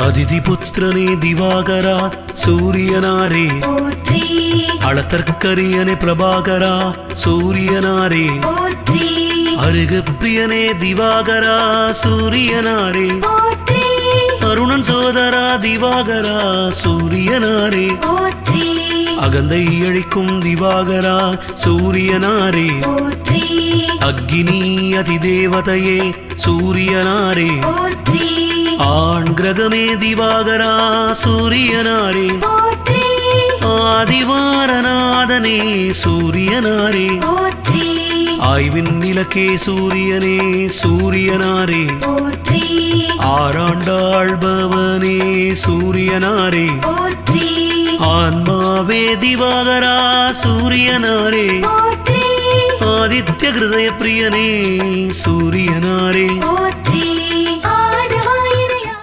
அதிதிபுத்திரனே திவாகரா சூரியனாரே போற்றி அளத்தற்கரியனே பிரபாகரா சூரியனாரே போற்றி அருகு பிரியனே திவாகரா சூரியனாரே போற்றி அருணன் சோதரா திவாகரா சூரியனாரே போற்றி அகந்தை அழிக்கும் திவாகரா சூரியனாரே போற்றி அக்னி அதிதேவதையே சூரியனாரே போற்றி ஆண் கிரகமே திவாகரா சூரியனாரே போற்றி ஆதிவாரநாதனே சூரியனாரே போற்றி ஆய்வின் நிலக்கே சூரியனே சூரியனாரே போற்றி ஆராண்டாள்பவனே சூரியனாரே போற்றி ஆன்மாவே திவாகரா சூரியனாரே போற்றி ஆதித்ய ஹிருதய பிரியனே சூரியனாரே போற்றி